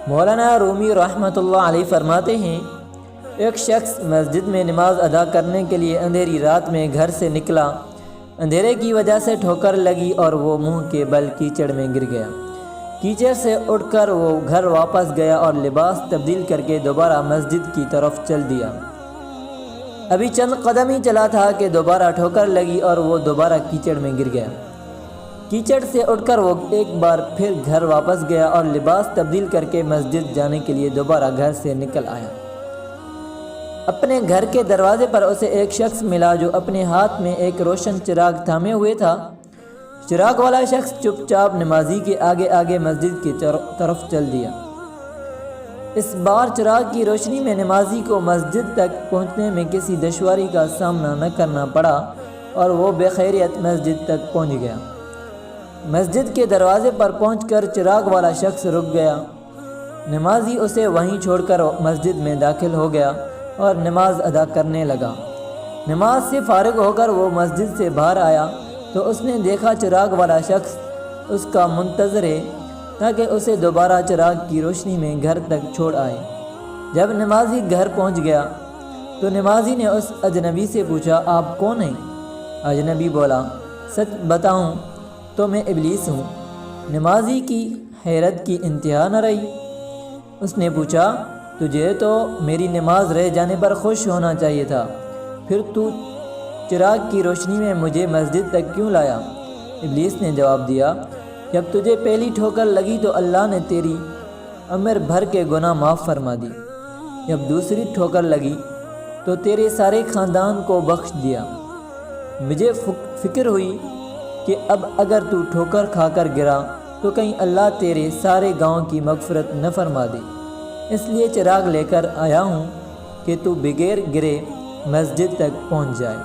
مولانا رومی رحمۃ اللہ علیہ فرماتے ہیں، ایک شخص مسجد میں نماز ادا کرنے کے لیے اندھیری رات میں گھر سے نکلا۔ اندھیرے کی وجہ سے ٹھوکر لگی اور وہ منہ کے بل کیچڑ میں گر گیا۔ کیچڑ سے اٹھ کر وہ گھر واپس گیا اور لباس تبدیل کر کے دوبارہ مسجد کی طرف چل دیا۔ ابھی چند قدم ہی چلا تھا کہ دوبارہ ٹھوکر لگی اور وہ دوبارہ کیچڑ میں گر گیا۔ کیچڑ سے اٹھ کر وہ ایک بار پھر گھر واپس گیا اور لباس تبدیل کر کے مسجد جانے کے لیے دوبارہ گھر سے نکل آیا۔ اپنے گھر کے دروازے پر اسے ایک شخص ملا جو اپنے ہاتھ میں ایک روشن چراغ تھامے ہوئے تھا۔ چراغ والا شخص چپ چاپ نمازی کے آگے آگے مسجد کی طرف چل دیا۔ اس بار چراغ کی روشنی میں نمازی کو مسجد تک پہنچنے میں کسی دشواری کا سامنا نہ کرنا پڑا اور وہ بخیریت مسجد تک پہنچ گیا۔ مسجد کے دروازے پر پہنچ کر چراغ والا شخص رک گیا۔ نمازی اسے وہیں چھوڑ کر مسجد میں داخل ہو گیا اور نماز ادا کرنے لگا۔ نماز سے فارغ ہو کر وہ مسجد سے باہر آیا تو اس نے دیکھا چراغ والا شخص اس کا منتظر ہے تاکہ اسے دوبارہ چراغ کی روشنی میں گھر تک چھوڑ آئے۔ جب نمازی گھر پہنچ گیا تو نمازی نے اس اجنبی سے پوچھا، آپ کون ہیں؟ اجنبی بولا، سچ بتاؤں تو میں ابلیس ہوں۔ نمازی کی حیرت کی انتہا نہ رہی۔ اس نے پوچھا، تجھے تو میری نماز رہ جانے پر خوش ہونا چاہیے تھا، پھر تو چراغ کی روشنی میں مجھے مسجد تک کیوں لایا؟ ابلیس نے جواب دیا، جب تجھے پہلی ٹھوکر لگی تو اللہ نے تیری عمر بھر کے گناہ معاف فرما دی۔ جب دوسری ٹھوکر لگی تو تیرے سارے خاندان کو بخش دیا۔ مجھے فکر ہوئی کہ اب اگر تو ٹھوکر کھا کر گرا تو کہیں اللہ تیرے سارے گاؤں کی مغفرت نہ فرما دے، اس لیے چراغ لے کر آیا ہوں کہ تو بغیر گرے مسجد تک پہنچ جائے۔